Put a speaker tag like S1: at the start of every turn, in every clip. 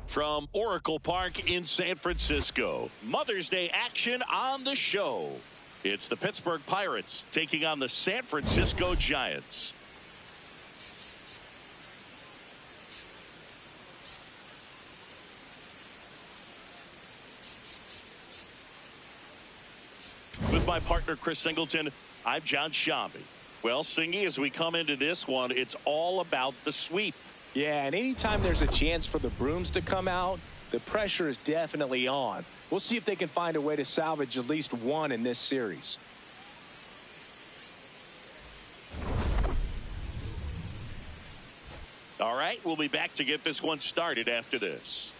S1: From Oracle Park in San Francisco, Mother's Day action on the show. It's the Pittsburgh Pirates taking on the San Francisco Giants. With my partner Chris Singleton, I'm John Shambi. Well, Singy, as we come into this one, it's all about the sweep.
S2: Yeah, and anytime there's a chance for the brooms to come out, the pressure is definitely on. We'll see if they can find a way to salvage at least one in this series.
S1: All right, we'll be back to get this one started after this.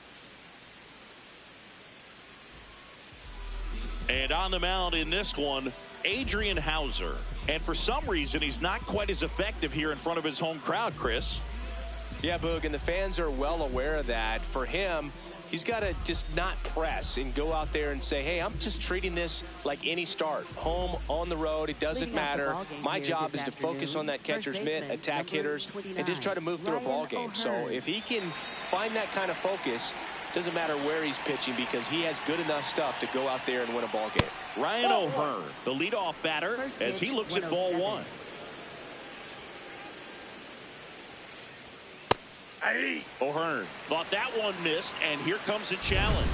S1: And on the mound in this one, Adrian Hauser. And for some reason, he's not quite as effective here in front of his home crowd, Chris.
S2: Yeah, Boog, and the fans are well aware of that. For him, he's got to just not press and go out there and say, hey, I'm just treating this like any start. Home, on the road, it doesn't matter. My job is to focus on that catcher's mitt, attack hitters, and just try to move through a ball game. So if he can find that kind of focus, doesn't matter where he's pitching because he has good enough stuff to go out there and win a ball game.
S1: Ryan O'Hearn, the leadoff batter, as he looks at ball one. O'Hearn thought that one missed, and here comes a challenge.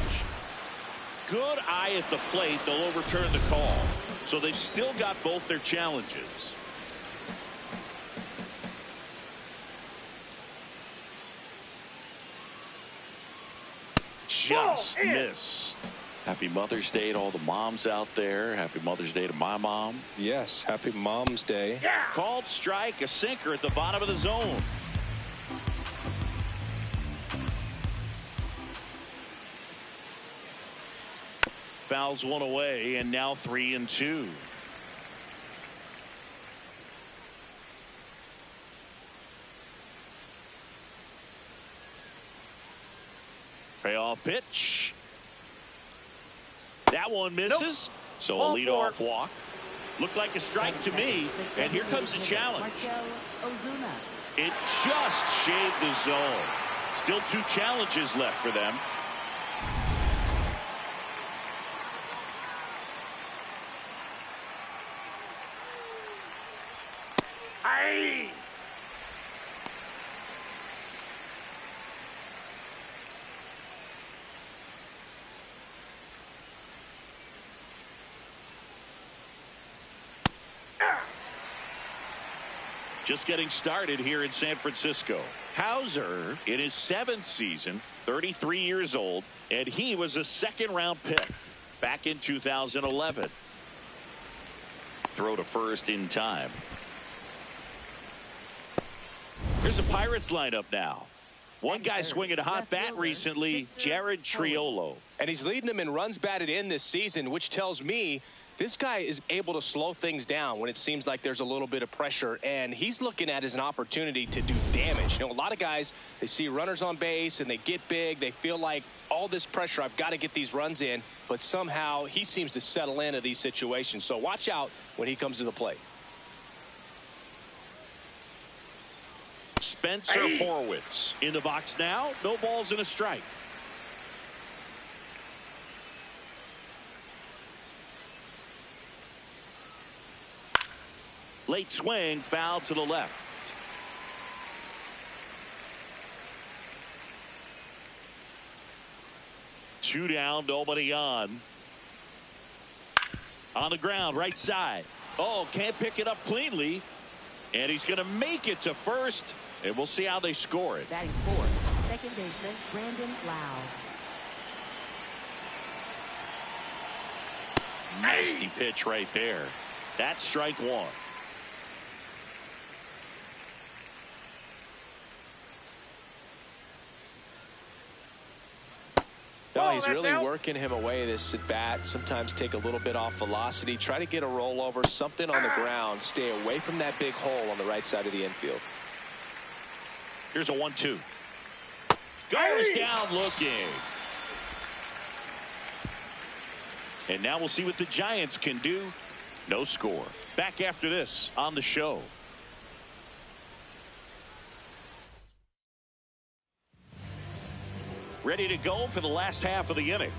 S1: Good eye at the plate. They'll overturn the call. So they've still got both their challenges. Just missed. Happy Mother's Day to all the moms out there. Happy Mother's Day to my mom.
S2: Yes, happy Mom's Day.
S1: Yeah. Called strike, a sinker at the bottom of the zone. Fouls one away, and now 3-2. Payoff pitch. That one misses. Nope. So a leadoff walk. Looked like a strike to me. And here comes the challenge. It just shaved the zone. Still 2 challenges left for them. Just getting started here in San Francisco. Hauser in his 7th season, 33 years old, and he was a 2nd-round pick back in 2011. Throw to first in time. Here's a Pirates lineup now. One guy swinging a hot bat recently, Jared Triolo.
S2: And he's leading them in runs batted in this season, which tells me this guy is able to slow things down when it seems like there's a little bit of pressure, and he's looking at it as an opportunity to do damage. You know, a lot of guys, they see runners on base and they get big. They feel like all this pressure, I've got to get these runs in, but somehow he seems to settle into these situations. So watch out when he comes to the plate.
S1: Spencer Horwitz in the box now. No balls and a strike. Late swing, foul to the left. 2 down, nobody on. On the ground, right side. Oh, can't pick it up cleanly. And he's going to make it to first. And we'll see how they score it.
S3: Batting fourth, second baseman Brandon Lau.
S1: Nasty pitch right there. That's strike one.
S2: Oh, he's really working him away this at bat. Sometimes take a little bit off velocity. Try to get a rollover, something on the ground. Stay away from that big hole on the right side of the infield.
S1: Here's a 1-2. Goes down looking. And now we'll see what the Giants can do. No score. Back after this on the show. Ready to go for the last half of the inning.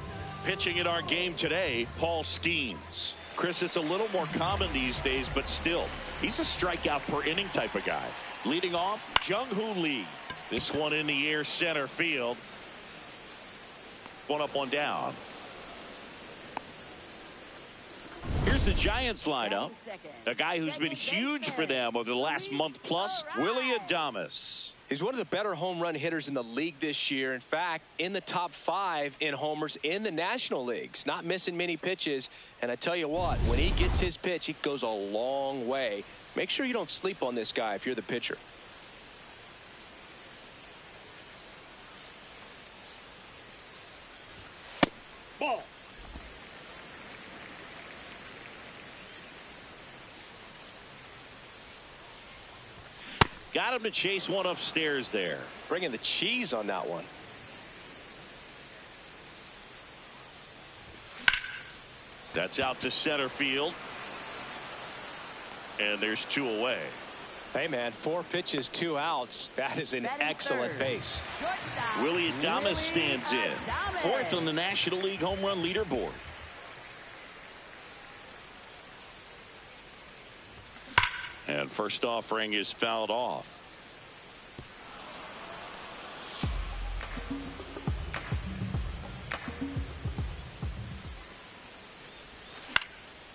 S1: Pitching in our game today, Paul Skeens. Chris, it's a little more common these days, but still, he's a strikeout per inning type of guy. Leading off, Jung-Hoo Lee. This one in the air, center field. One up, one down. Here's the Giants lineup. A guy who's been huge for them over the last month plus, Willie Adames.
S2: He's one of the better home run hitters in the league this year. In fact, in the top 5 in homers in the National Leagues. Not missing many pitches. And I tell you what, when he gets his pitch, it goes a long way. Make sure you don't sleep on this guy if you're the pitcher.
S4: Ball.
S1: Got him to chase one upstairs there.
S2: Bringing the cheese on that one.
S1: That's out to center field. And there's 2 away.
S2: Hey, man, 4 pitches, 2 outs. That is an excellent pace.
S1: Willie Adames stands in. 4th on the National League home run leaderboard. And first offering is fouled off.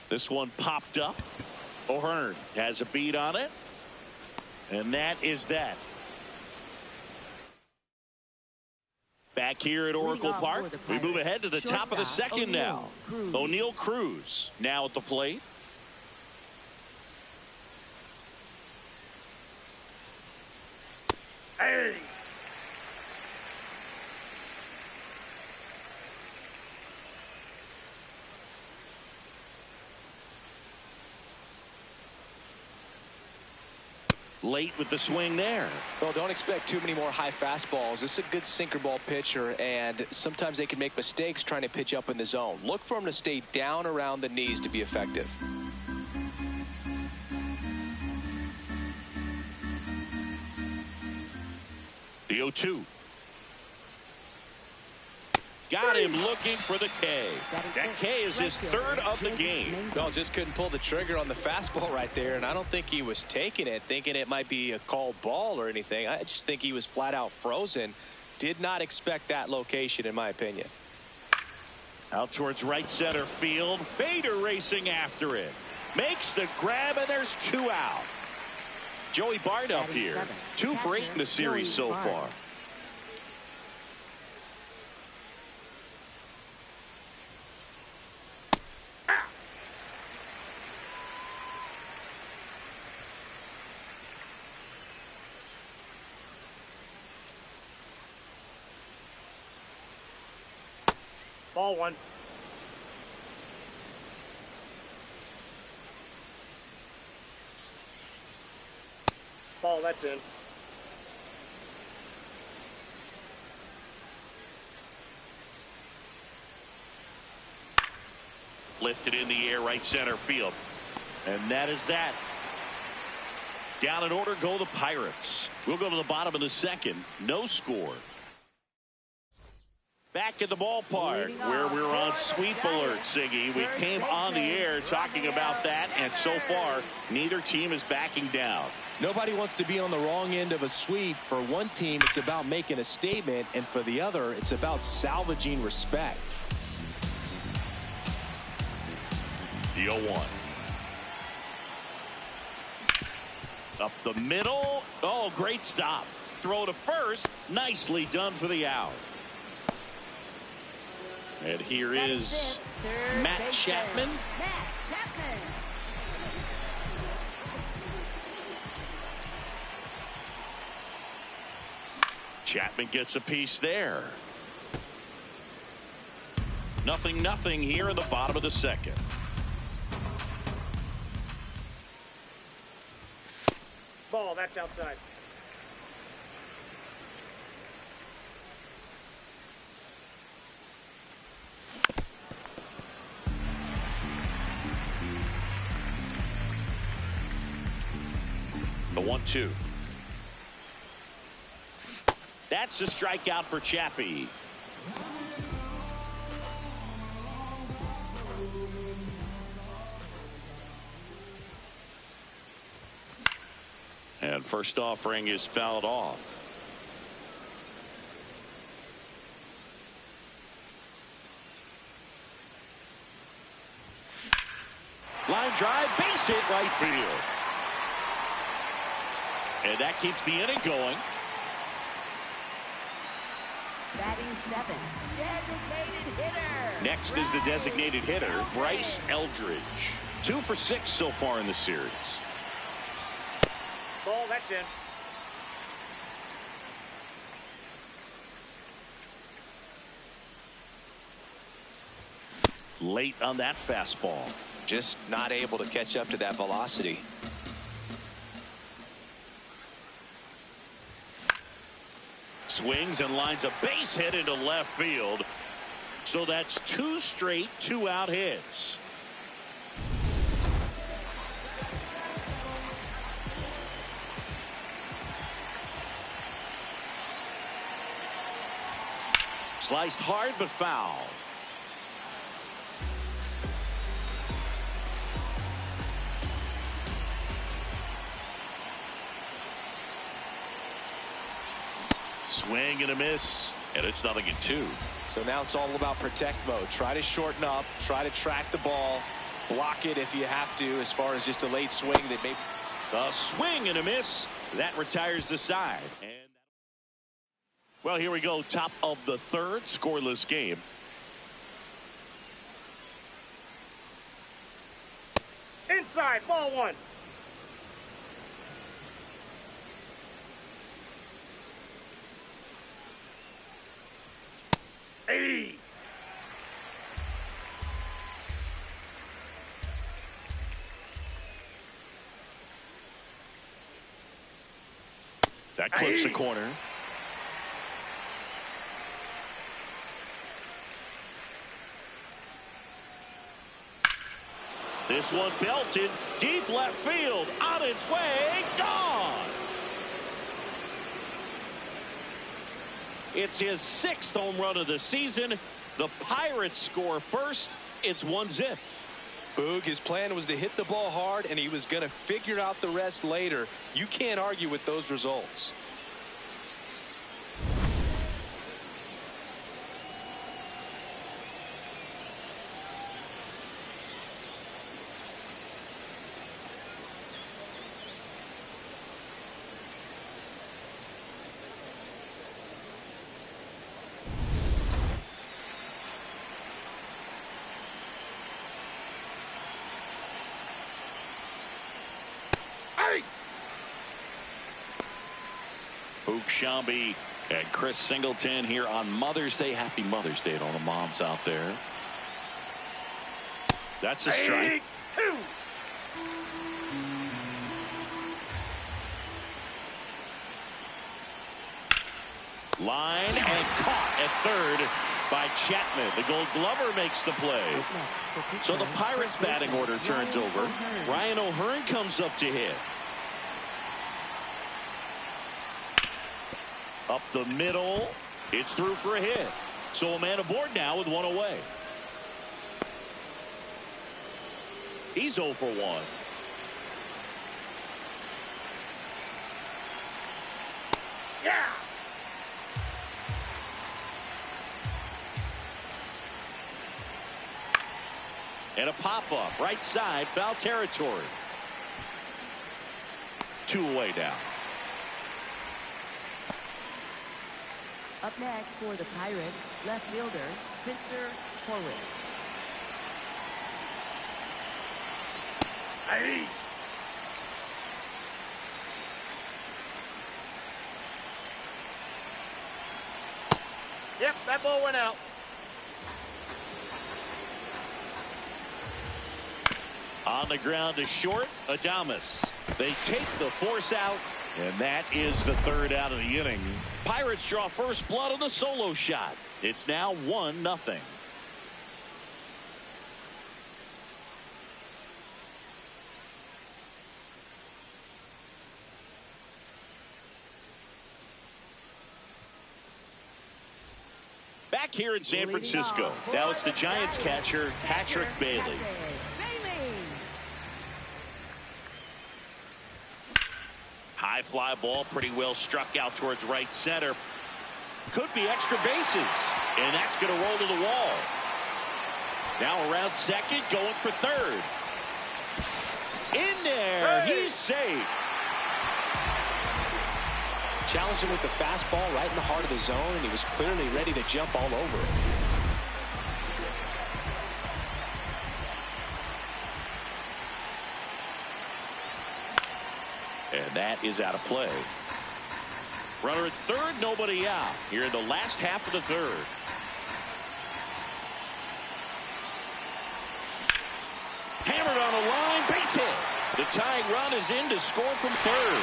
S1: This one popped up. O'Hearn has a beat on it. And that is that. Back here at Oracle Park, we move ahead to the top of the second now. O'Neal Cruz now at the plate.
S4: Hey.
S1: Late with the swing there.
S2: Well, don't expect too many more high fastballs. This is a good sinker ball pitcher, and sometimes they can make mistakes trying to pitch up in the zone. Look for him to stay down around the knees to be effective.
S1: The 0-2. Got him looking for the K. That K is his 3rd of the game.
S2: No, just couldn't pull the trigger on the fastball right there, and I don't think he was taking it, thinking it might be a called ball or anything. I just think he was flat out frozen. Did not expect that location, in my opinion.
S1: Out towards right center field. Bader racing after it. Makes the grab, and there's 2 out. Joey Bart up here. 2 for 8 in the series so far.
S4: Ball 1. Ball, that's in.
S1: Lifted in the air, right center field. And that is that. Down in order go the Pirates. We'll go to the bottom of the second. No score. Back at the ballpark where we're on sweep alert, Siggy. We came on the air talking about that, and so far, neither team is backing down.
S2: Nobody wants to be on the wrong end of a sweep. For one team, it's about making a statement, and for the other, it's about salvaging respect.
S1: The 0-1. Up the middle. Oh, great stop. Throw to first. Nicely done for the out. And here is Matt Chapman. Chapman gets a piece there. 0-0 here in the bottom of the second.
S4: Ball, that's outside.
S1: The 1-2. That's a strikeout for Chappie. And first offering is fouled off. Line drive, base hit right field. And that keeps the inning going.
S3: Batting 7, designated hitter.
S1: Next is the designated hitter, Bryce Eldridge. 2 for 6 so far in the series.
S4: Ball, that's in.
S1: Late on that fastball.
S2: Just not able to catch up to that velocity.
S1: Swings and lines a base hit into left field. So that's 2 straight 2-out hits. Sliced hard but foul. Swing and a miss, and it's 0-2.
S2: So now it's all about protect mode. Try to shorten up, try to track the ball, block it if you have to, as far as just a late swing that may.
S1: A swing and a miss. That retires the side. And well, here we go. Top of the third, scoreless game.
S4: Inside, ball 1. Hey.
S1: That clips the corner. This one belted deep left field, on its way, gone. It's his 6th home run of the season. The Pirates score first. It's 1-0.
S2: Boog, his plan was to hit the ball hard, and he was going to figure out the rest later. You can't argue with those results.
S1: Boog Sciambi and Chris Singleton here on Mother's Day. Happy Mother's Day to all the moms out there. That's a strike. Line and caught at third by Chapman. The Gold Glover makes the play. So the Pirates batting order turns over. Ryan O'Hearn comes up to hit. Up the middle. It's through for a hit. So a man aboard now with one away. He's 0 for 1.
S4: Yeah.
S1: And a pop-up right side, foul territory. 2 away now.
S3: Up next for the Pirates, left fielder Spencer Horwitz.
S4: Hey. Yep, that ball went out.
S1: On the ground to short, Adames. They take the force out, and that is the 3rd out of the inning. Pirates draw first blood on the solo shot. It's now 1-0. Back here in San Francisco, now it's the Giants catcher, Patrick Bailey. High fly ball, pretty well struck out towards right center. Could be extra bases, and that's going to roll to the wall. Now around second, going for third. In there, he's safe.
S2: Challenged him with the fastball right in the heart of the zone, and he was clearly ready to jump all over it.
S1: And that is out of play. Runner at third, nobody out here in the last half of the 3rd. Hammered on a line, base hit. The tying run is in to score from third.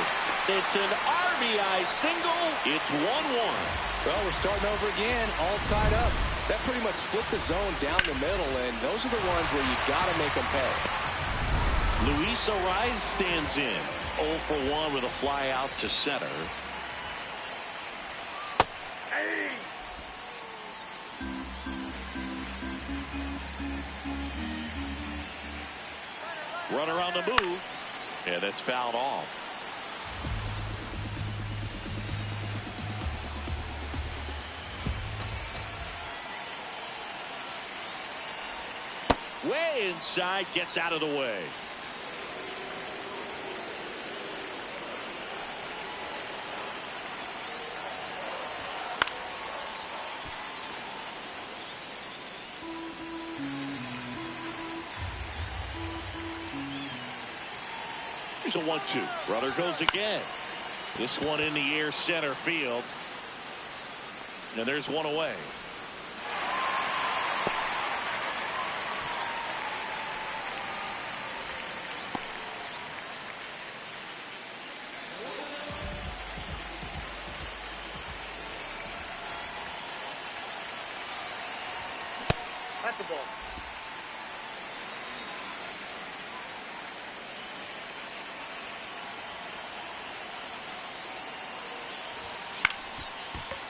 S1: It's an RBI single. It's 1-1.
S2: Well, we're starting over again, all tied up. That pretty much split the zone down the middle, and those are the ones where you got to make them pay.
S1: Luis Ariz stands in. 0 for 1 with a fly out to center.
S4: Hey.
S1: Runner on the move, and it's fouled off. Way inside, gets out of the way. Here's a 1-2. Runner goes again. This one in the air, center field. And there's one away.
S4: That's the ball.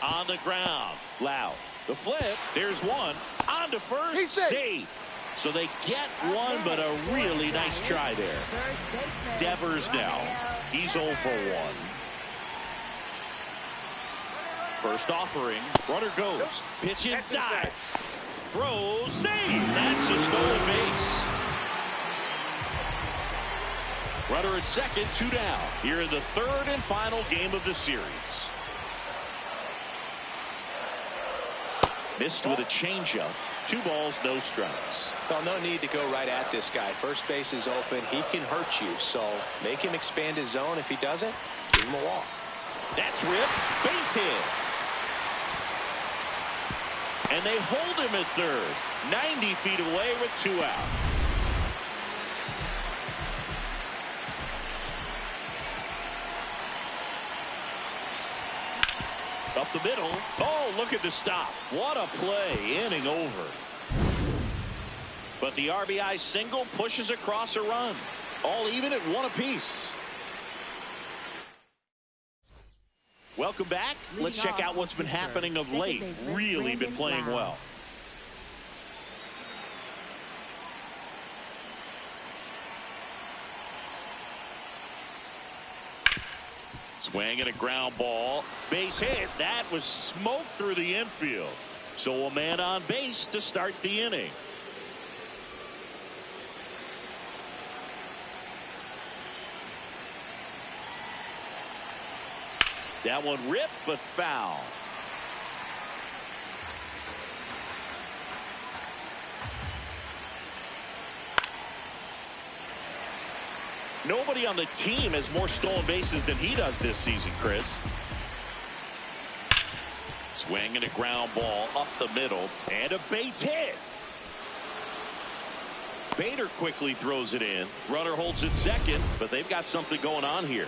S1: On the ground, Lau. The flip, there's one. On to first,
S4: He's safe.
S1: safe. So they get one, but a really nice try there. Devers now. He's 0 for 1. First offering, runner goes. Pitch inside. Throw, save. That's a stolen base. Runner at second, 2 down. Here in the 3rd and final game of the series. Missed with a changeup. 2 balls, no strikes.
S2: Well, no need to go right at this guy. First base is open. He can hurt you, so make him expand his zone. If he doesn't, give him a walk.
S1: That's ripped. Base hit. And they hold him at third. 90 feet away with 2 out. Up the middle. Oh, look at the stop. What a play. Inning over. But the RBI single pushes across a run. All even at 1 apiece. Welcome back. Let's check out what's been happening of late. Really been playing well. Swing and a ground ball. Base hit. That was smoked through the infield. So a man on base to start the inning. That one ripped, but foul. Nobody on the team has more stolen bases than he does this season, Chris. Swing and a ground ball up the middle, and a base hit. Bader quickly throws it in. Runner holds it second, but they've got something going on here.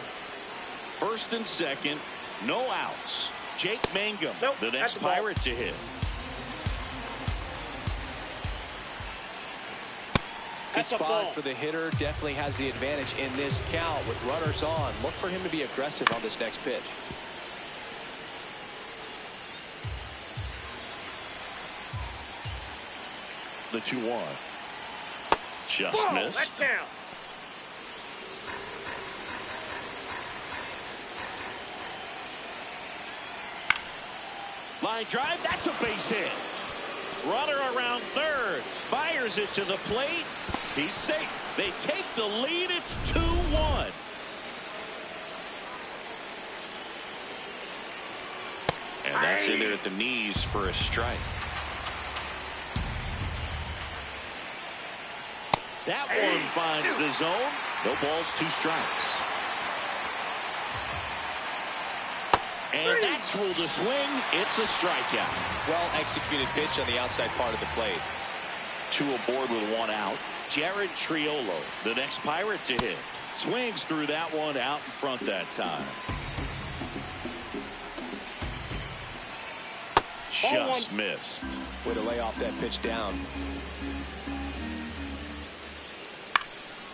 S1: First and second, no outs. Jake Mangum, the next Pirate to hit.
S2: Good spot for the hitter. Definitely has the advantage in this count with runners on. Look for him to be aggressive on this next pitch.
S1: The 2-1. Just missed.
S4: That's down.
S1: Line drive, that's a base hit. Runner around third, fires it to the plate. He's safe. They take the lead. It's 2-1. And that's in there at the knees for a strike. That one finds the zone. No balls, 2 strikes. And that's ruled a swing. It's a strikeout.
S2: Well executed pitch on the outside part of the plate.
S1: 2 aboard with 1 out. Jared Triolo, the next Pirate to hit. Swings through that one out in front that time. Just missed.
S2: Way to lay off that pitch down.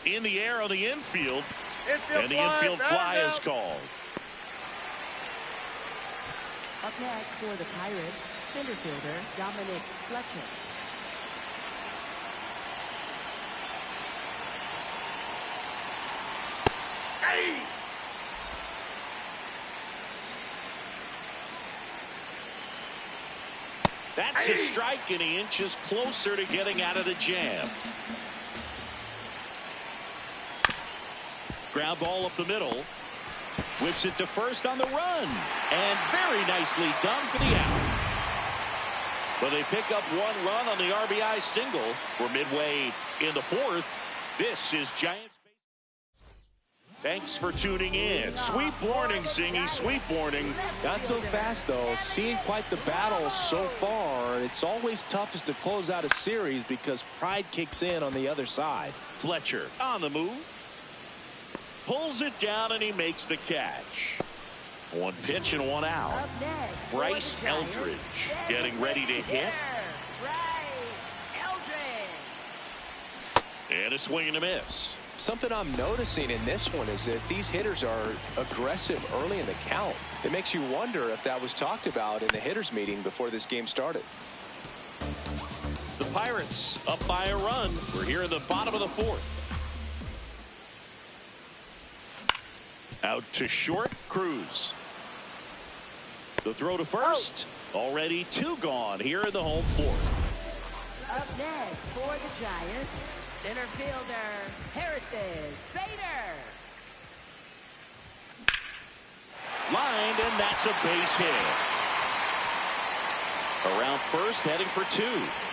S1: In the air on the infield. And the infield fly is called.
S3: Up next for the Pirates, center fielder Dominic Fletcher.
S4: Hey!
S1: That's a strike, and he inches closer to getting out of the jam. Ground ball up the middle. Whips it to first on the run. And very nicely done for the out. But they pick up 1 run on the RBI single. We're midway in the 4th. This is Giants. Thanks for tuning in. Sweep warning, Singy. Sweep warning.
S2: Not so fast, though. Seeing quite the battle so far. It's always toughest to close out a series because pride kicks in on the other side.
S1: Fletcher on the move. Pulls it down, and he makes the catch. 1 pitch and 1 out.
S3: Up next,
S1: Bryce Eldridge getting ready to hit.
S3: Bryce Eldridge.
S1: And a swing and a miss.
S2: Something I'm noticing in this one is that these hitters are aggressive early in the count. It makes you wonder if that was talked about in the hitters meeting before this game started.
S1: The Pirates up by a run. We're here in the bottom of the 4th. Out to short, Cruz. The throw to first. Already 2 gone here in the home 4th.
S3: Up next for the Giants, center fielder Harrison Bader.
S1: Lined, and that's a base hit. Around first, heading for 2.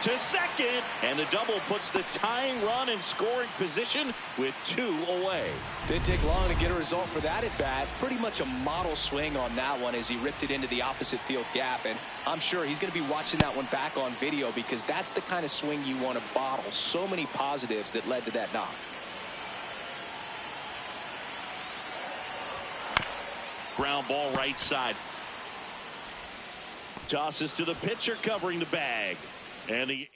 S1: To second, and the double puts the tying run in scoring position with 2 away.
S2: Didn't take long to get a result for that at bat. Pretty much a model swing on that one as he ripped it into the opposite field gap. And I'm sure he's going to be watching that one back on video because that's the kind of swing you want to bottle. So many positives that led to that knock.
S1: Ground ball right side. Tosses to the pitcher covering the bag. And the inning.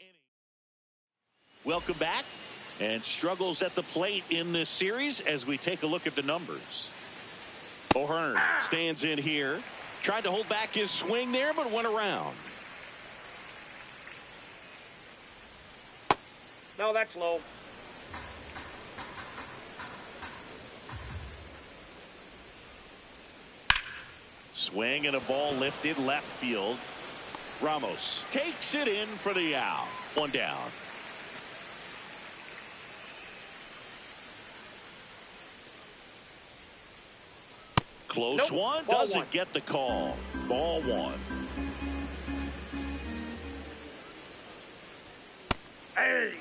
S1: Welcome back. And struggles at the plate in this series as we take a look at the numbers. O'Hearn stands in here. Tried to hold back his swing there, but went around.
S4: No, that's low.
S1: Swing and a ball lifted left field. Ramos takes it in for the out. One down. Close one. Doesn't get the call. Ball one.
S4: Hey.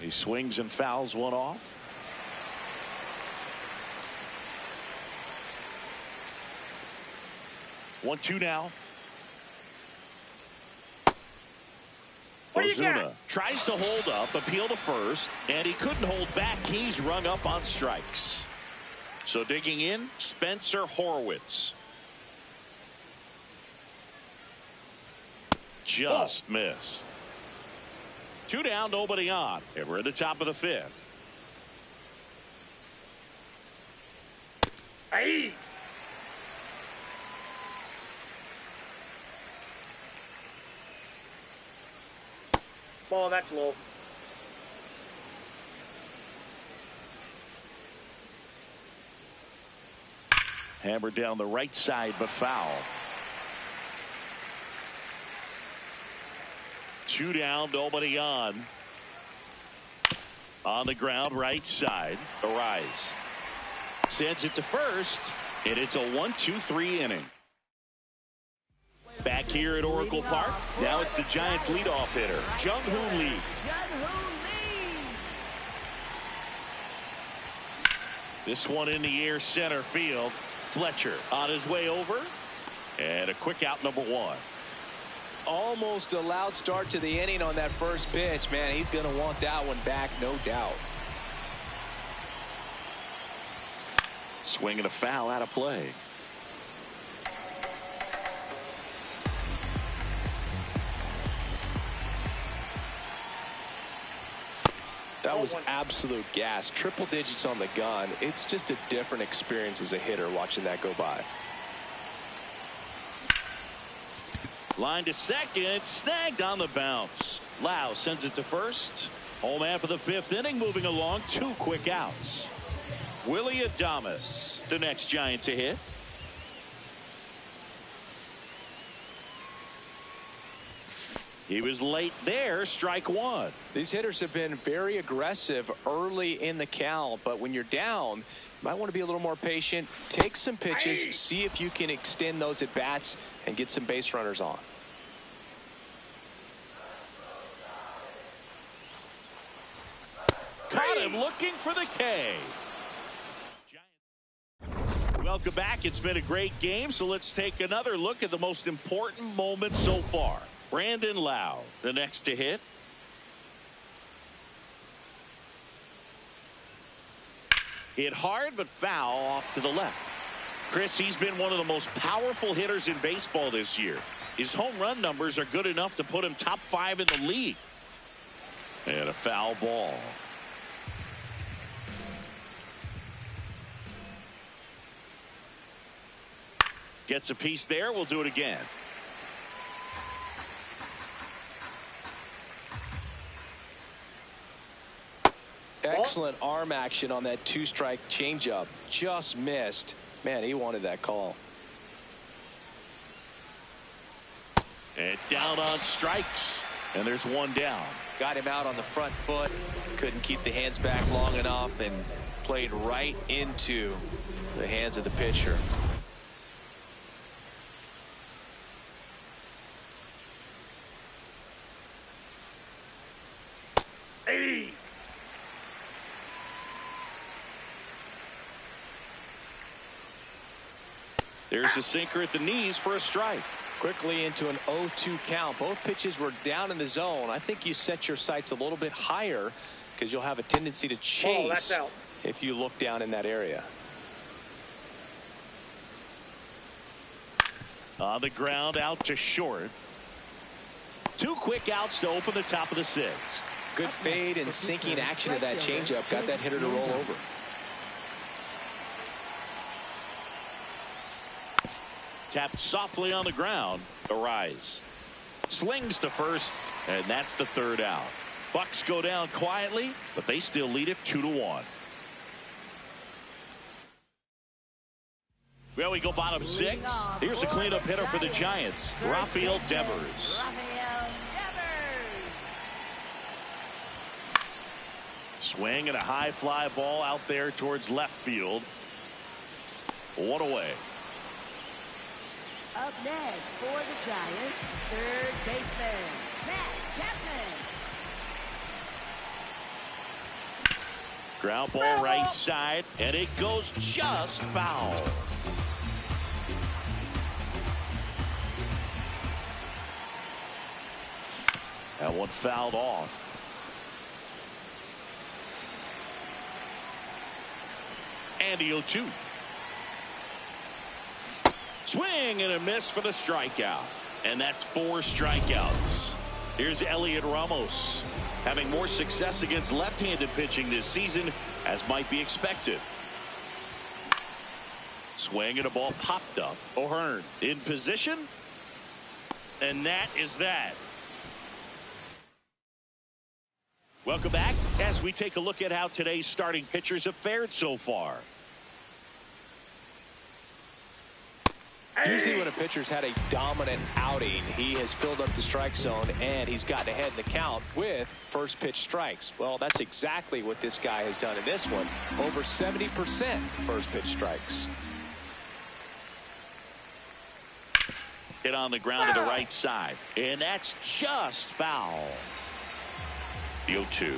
S1: He swings and fouls one off. One, two now. Ozuna tries to hold up, appeal to first, and he couldn't hold back. He's rung up on strikes. So digging in, Spencer Horwitz. Just missed. Two down, nobody on. And we're at the top of the fifth.
S4: Hey. Ball, that's low.
S1: Hammered down the right side, but foul. Two down, nobody on. On the ground, right side. Arise. Sends it to first, and it's a 1-2-3 inning. Back here at Oracle Park, now it's the Giants' leadoff hitter, Jung-Hoo Lee. This one in the air, center field. Fletcher on his way over, and a quick out, number one.
S2: Almost a loud start to the inning on that first pitch. Man, he's going to want that one back, no doubt.
S1: Swing and a foul out of play.
S2: That was absolute gas. Triple digits on the gun. It's just a different experience as a hitter watching that go by.
S1: Line to second, snagged on the bounce. Lau sends it to first. Home man for the fifth inning, moving along, two quick outs. Willie Adames, the next Giant to hit. He was late there, strike one.
S2: These hitters have been very aggressive early in the count, but when you're down, you might want to be a little more patient. Take some pitches, see if you can extend those at bats and get some base runners on.
S1: Caught him looking for the K. Welcome back. It's been a great game, so let's take another look at the most important moment so far. Brandon Lau, the next to hit. Hit hard, but foul off to the left. Chris, he's been one of the most powerful hitters in baseball this year. His home run numbers are good enough to put him top 5 in the league. And a foul ball. Gets a piece there. We'll do it again.
S2: Excellent arm action on that two-strike changeup. Just missed. Man, he wanted that call.
S1: And down on strikes. And there's one down.
S2: Got him out on the front foot. Couldn't keep the hands back long enough and played right into the hands of the pitcher.
S4: Hey.
S1: There's a sinker at the knees for a strike.
S2: Quickly into an 0-2 count. Both pitches were down in the zone. I think you set your sights a little bit higher because you'll have a tendency to chase if you look down in that area.
S1: On the ground, out to short. Two quick outs to open the top of the sixth.
S2: good fade and sinking action of that changeup got that hitter to roll over.
S1: Tapped softly on the ground. The rise. Slings to first, and that's the third out. Bucks go down quietly, but they still lead it 2-1. Well, we go bottom six. Here's a cleanup hitter for the Giants, Rafael Devers. Swing and a high fly ball out there towards left field. One away.
S3: Up next for the Giants, third baseman, Matt Chapman.
S1: Ground ball right side, and it goes just foul. That one fouled off. And the 0-2. Swing and a miss for the strikeout. And that's 4 strikeouts. Here's Elliot Ramos, having more success against left-handed pitching this season, as might be expected. Swing and a ball popped up. O'Hearn in position. And that is that. Welcome back as we take a look at how today's starting pitchers have fared so far.
S2: Usually when a pitcher's had a dominant outing, he has filled up the strike zone and he's gotten ahead in the count with first pitch strikes. Well, that's exactly what this guy has done in this one. Over 70% first pitch strikes.
S1: Hit on the ground to the right side, and that's just foul. The 0-2.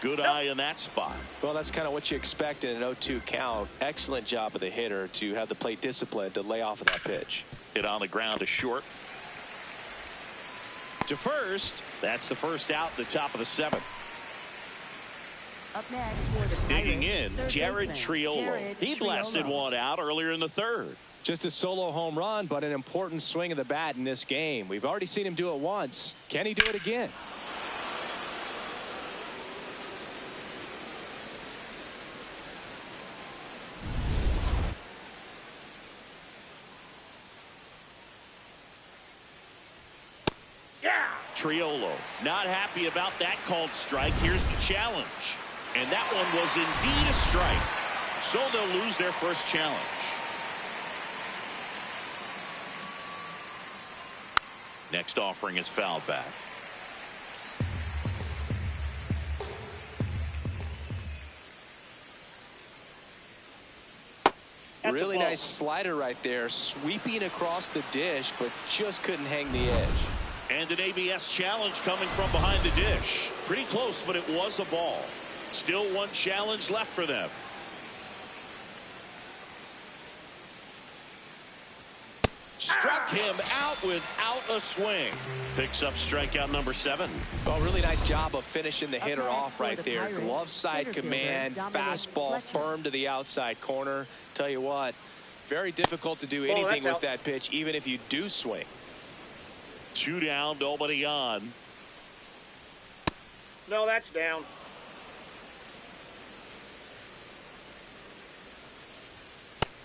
S1: Good eye in that spot.
S2: Well, that's kind of what you expect in an 0-2 count. Excellent job of the hitter to have the plate discipline to lay off of that pitch.
S1: Hit on the ground to short. To first. That's the first out, the top of the 7th.
S3: Up next for the Pirates,
S1: digging in, Jared
S3: baseman,
S1: Triolo. He blasted one out earlier in the 3rd.
S2: Just a solo home run, but an important swing of the bat in this game. We've already seen him do it once. Can he do it again?
S1: Triolo not happy about that called strike. Here's the challenge, and that one was indeed a strike, so they'll lose their first challenge. Next offering is fouled back.
S2: Really nice slider right there, sweeping across the dish, but just couldn't hang the edge.
S1: And an ABS challenge coming from behind the dish. Pretty close, but it was a ball. Still one challenge left for them. Struck him out without a swing. Picks up strikeout number 7.
S2: Well, really nice job of finishing the hitter off right there.
S3: Pirates,
S2: Glove side command, fastball firm to the outside corner. Tell you what, very difficult to do anything with that pitch, even if you do swing.
S1: 2 down, nobody on.
S4: No, that's down.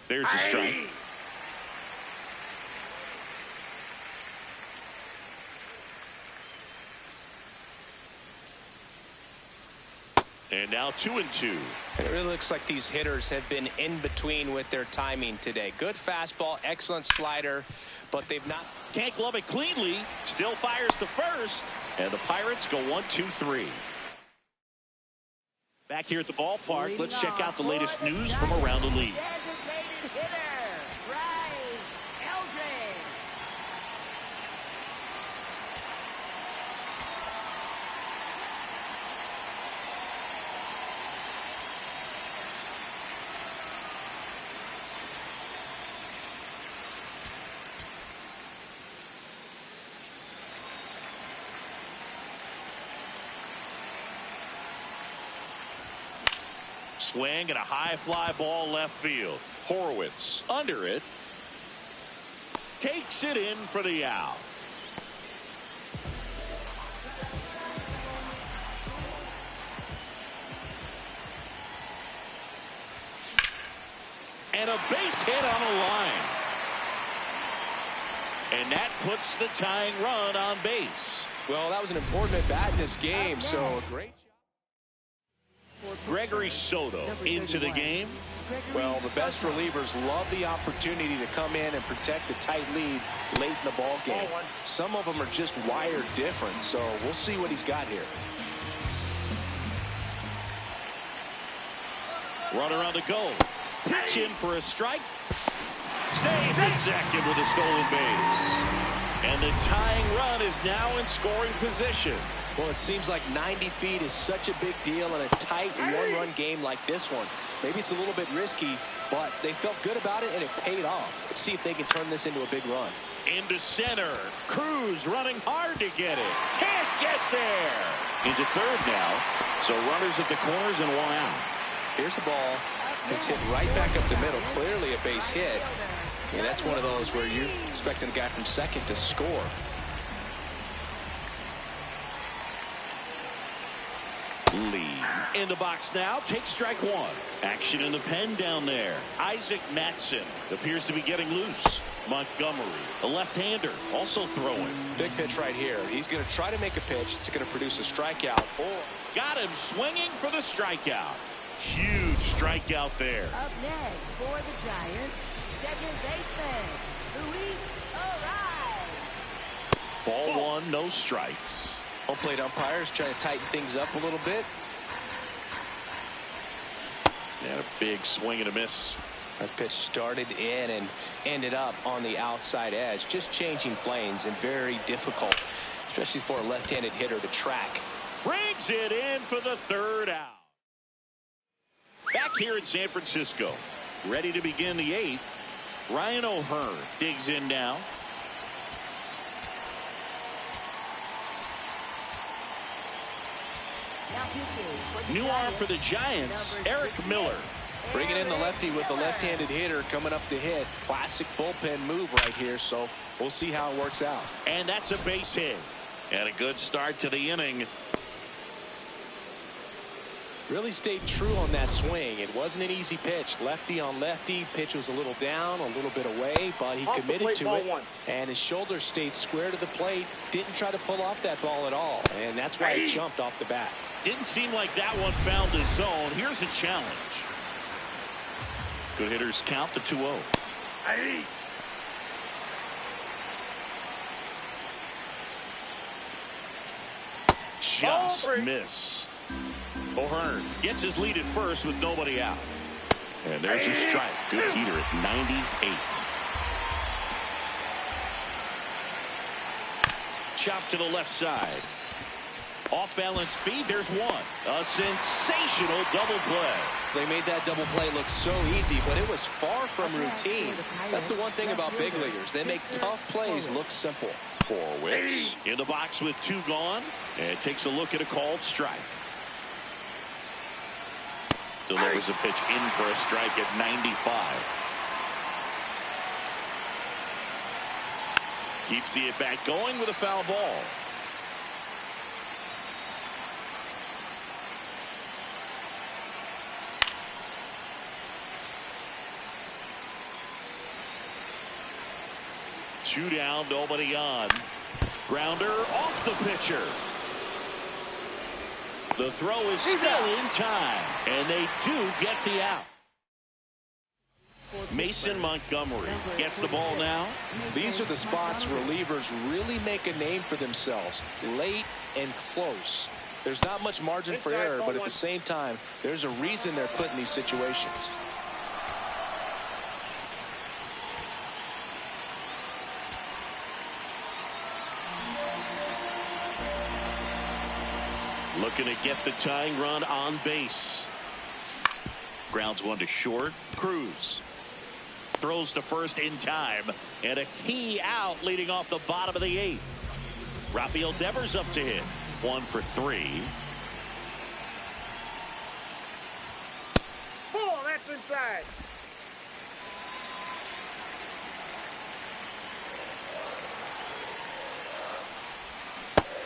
S1: There's a strike. And now 2-2.
S2: It really looks like these hitters have been in between with their timing today. Good fastball, excellent slider, but they've not.
S1: Can't glove it cleanly. Still fires to first. And the Pirates go 1-2-3. Back here at the ballpark, let's check out the latest news from around the league.
S3: Designated hitter, Bryce Eldridge.
S1: Swing and a high fly ball left field. Horwitz under it. Takes it in for the out. And a base hit on a line. And that puts the tying run on base.
S2: Well, that was an important at bat in this game, so a great job.
S1: Gregory Soto into the game.
S2: Well, the best relievers love the opportunity to come in and protect the tight lead late in the ball game. Some of them are just wired different, so we'll see what he's got here.
S1: Runner on the go. Pitch in for a strike. Saved at second with a stolen base. And the tying run is now in scoring position.
S2: Well, it seems like 90 feet is such a big deal in a tight one-run game like this one. Maybe it's a little bit risky, but they felt good about it, and it paid off. Let's see if they can turn this into a big run.
S1: Into center. Cruz running hard to get it. Can't get there. Into third now. So runners at the corners and one out.
S2: Here's the ball. It's hit right back up the middle. Clearly a base hit. And that's one of those where you're expecting a guy from second to score.
S1: Lee in the box now. Takes strike one. Action in the pen down there. Isaac Matson appears to be getting loose. Montgomery, a left-hander, also throwing.
S2: Big pitch right here. He's going to try to make a pitch that's going to produce a strikeout. Or
S1: got him swinging for the strikeout. Huge strikeout there.
S3: Up next for the Giants, second baseman, Luis O'Reilly.
S1: Ball one, no strikes.
S2: home plate umpires trying to tighten things up a little bit.
S1: And a big swing and a miss.
S2: That pitch started in and ended up on the outside edge. Just changing planes and very difficult, especially for a left-handed hitter to track.
S1: Brings it in for the third out. Back here in San Francisco, ready to begin the eighth. Ryan O'Hearn digs in now. New arm for the Giants, Eric Miller.
S2: Bringing in the lefty with the left-handed hitter coming up to hit. Classic bullpen move right here, so we'll see how it works out.
S1: And that's a base hit. And a good start to the inning.
S2: Really stayed true on that swing. It wasn't an easy pitch. Lefty on lefty. Pitch was a little down, a little bit away, but he committed to it. And his shoulder stayed square to the plate. Didn't try to pull off that ball at all. And that's why he jumped off the bat.
S1: Didn't seem like that one found the zone. Here's a challenge. Good hitters count the 2-0. Just missed. O'Hearn gets his lead at first with nobody out. And there's a strike. Good heater at 98. Chop to the left side. Off balance feed. There's one. A sensational double play.
S2: They made that double play look so easy, but it was far from routine. That's the one thing about big leaguers. They make tough plays look simple.
S1: Horwitz in the box with two gone. And takes a look at a called strike. Delivers a pitch in for a strike at 95. Keeps the at-bat going with a foul ball. Two down, nobody on. Grounder off the pitcher. The throw is still in time, and they do get the out. Mason Montgomery gets the ball now.
S2: These are the spots relievers really make a name for themselves. Late and close. There's not much margin for error, but at the same time, there's a reason they're put in these situations.
S1: Looking to get the tying run on base. Grounds one to short. Cruz throws to first in time, and a key out leading off the bottom of the eighth. Rafael Devers up to hit. 1 for 3.
S4: Oh, that's inside.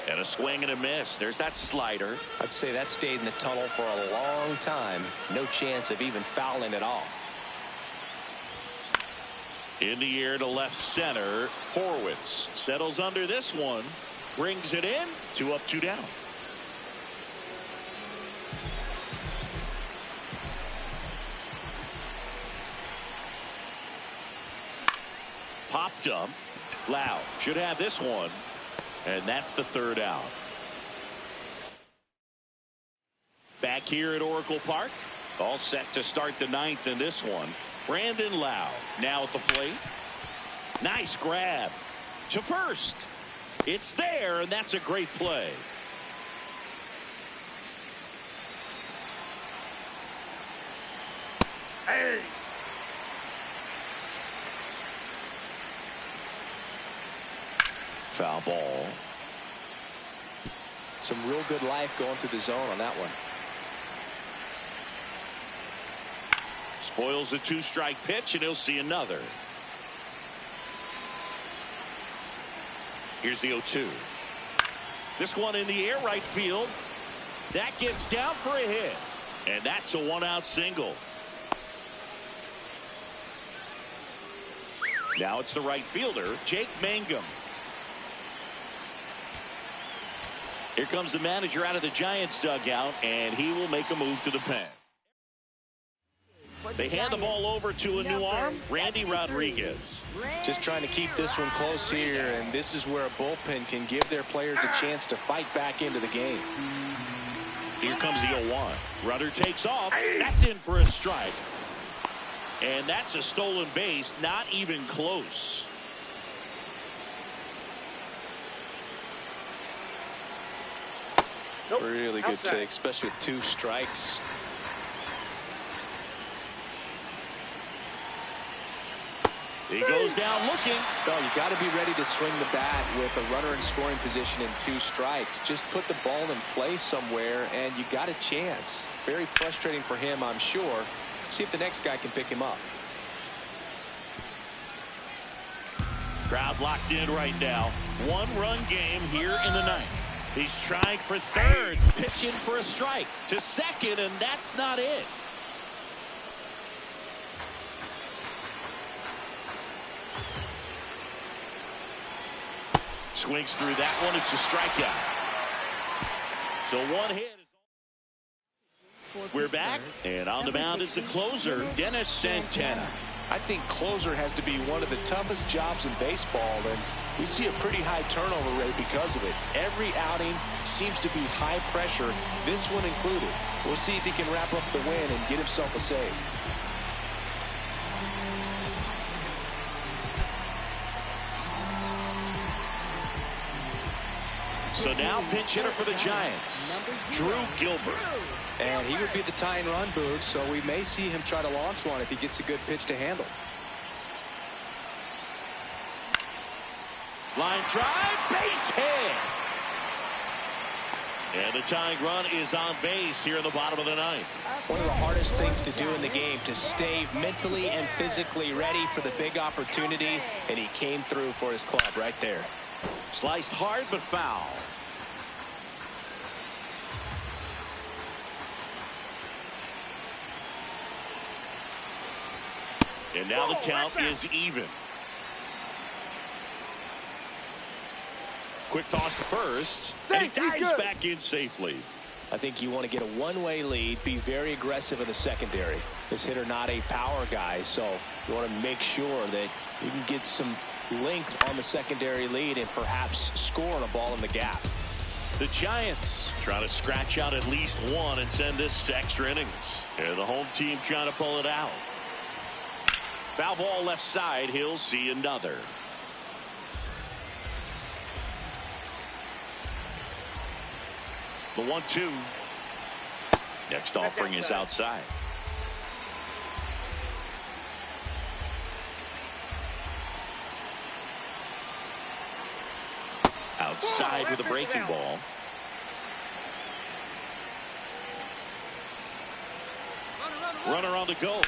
S1: And a swing and a miss. There's that slider.
S2: I'd say that stayed in the tunnel for a long time. No chance of even fouling it off.
S1: In the air to left center. Horwitz settles under this one. Brings it in. 2 up, 2 down. Popped up. Lau should have this one. And that's the 3rd out. Back here at Oracle Park. All set to start the 9th in this one. Brandon Lau now at the plate. Nice grab to first. It's there, and that's a great play.
S4: Hey.
S1: Foul ball.
S2: Some real good life going through the zone on that one.
S1: Spoils the 2-strike pitch, and he'll see another. Here's the 0-2. This one in the air right field. That gets down for a hit. And that's a 1-out single. Now it's the right fielder, Jake Mangum. Here comes the manager out of the Giants dugout, and he will make a move to the pen. They hand the ball over to a new arm, Randy Rodriguez.
S2: Just trying to keep this one close here, and this is where a bullpen can give their players a chance to fight back into the game.
S1: Here comes the 0-1. Rudder takes off. That's in for a strike. And that's a stolen base, not even close.
S4: Nope.
S2: Really good
S4: Outside.
S2: take, especially with 2 strikes.
S1: He goes down looking.
S2: No, you got to be ready to swing the bat with a runner in scoring position and 2 strikes. Just put the ball in place somewhere, and you got a chance. Very frustrating for him, I'm sure. See if the next guy can pick him up.
S1: Crowd locked in right now. 1-run game here in the 9th. He's trying for 3rd, pitching for a strike to 2nd, and that's not it. Swings through that one. It's a strikeout. So 1 hit. We're back, and on the mound is the closer, Dennis Santana.
S2: I think closer has to be one of the toughest jobs in baseball, and we see a pretty high turnover rate because of it. Every outing seems to be high pressure, this one included. We'll see if he can wrap up the win and get himself a save.
S1: So now pinch hitter for the Giants, Drew Gilbert.
S2: And he would be the tying run, Boog, so we may see him try to launch one if he gets a good pitch to handle.
S1: Line drive, base hit. And the tying run is on base here in the bottom of the 9th.
S2: One of the hardest things to do in the game, to stay mentally and physically ready for the big opportunity, and he came through for his club right there.
S1: Sliced hard but foul. And now the count is even. Quick toss to first, and he dives back in safely.
S2: I think you want to get a one-way lead, be very aggressive in the secondary. This hitter not a power guy, so you want to make sure that you can get some length on the secondary lead and perhaps score on a ball in the gap.
S1: The Giants trying to scratch out at least one and send this to extra innings. And the home team trying to pull it out. Foul ball left side. He'll see another. The 1-2. Next offering is outside. Outside with a breaking ball. Runner on the go.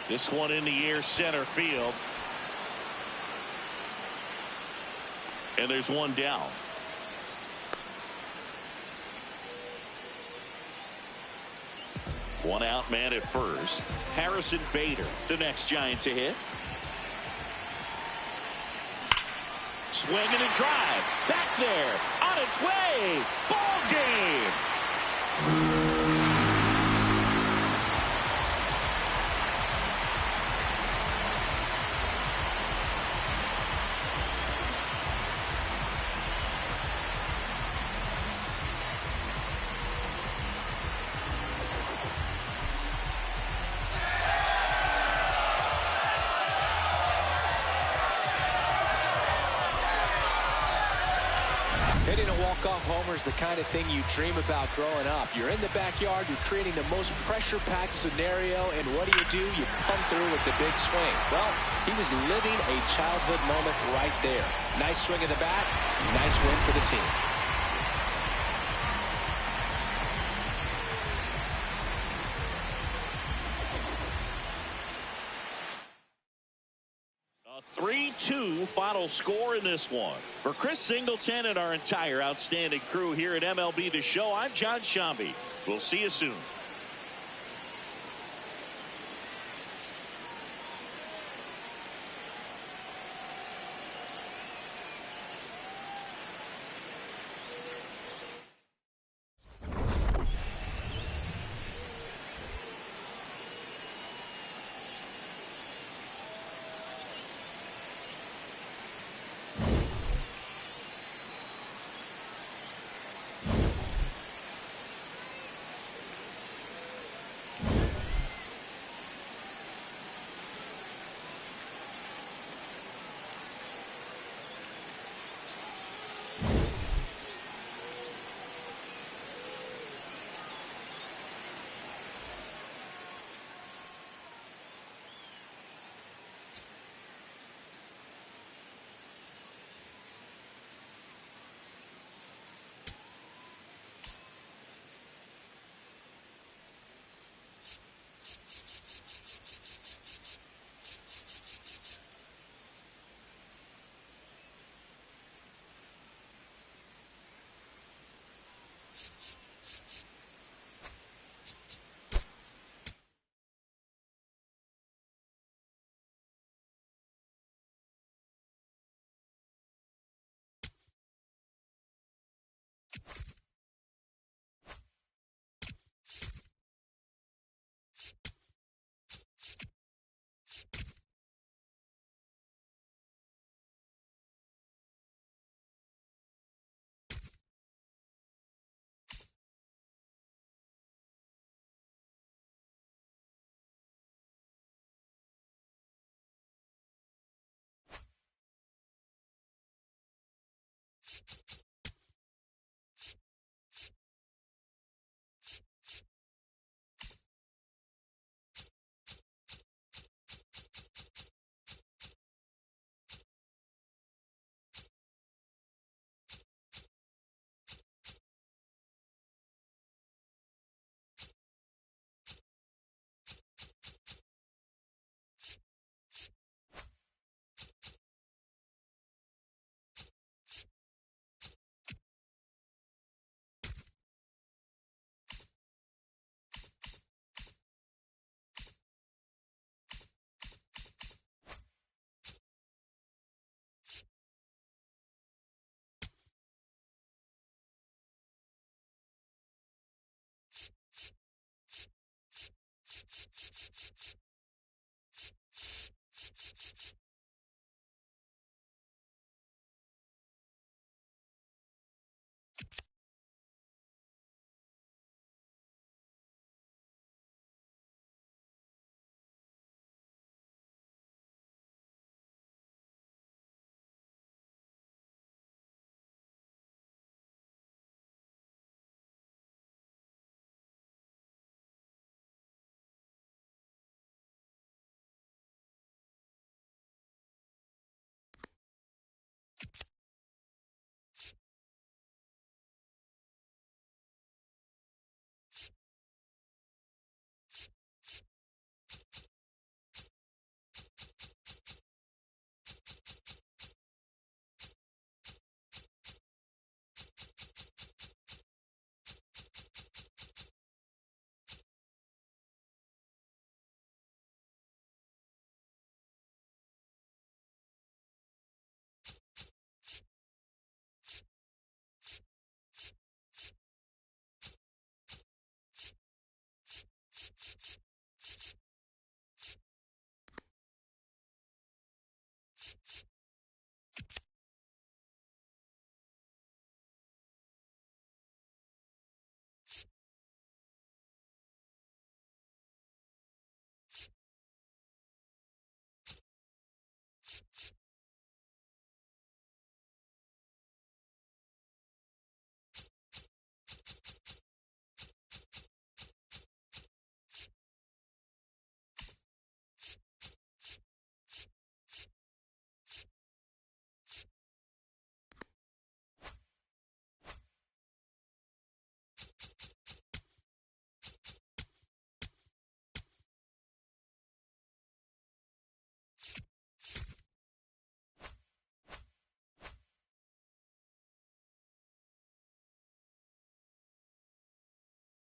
S1: This one in the air, center field. And there's one down. One out man at first. Harrison Bader, the next Giant to hit. swing and a drive. Back there. On its way. Ball game.
S2: Hitting a walk-off homer is the kind of thing you dream about growing up. You're in the backyard, you're creating the most pressure-packed scenario, and what do? You come through with the big swing. Well, he was living a childhood moment right there. Nice swing of the bat, nice win for the team.
S1: A 3-2 final score in this one. For Chris Singleton and our entire outstanding crew here at MLB The Show, I'm John Shambi. We'll see you soon.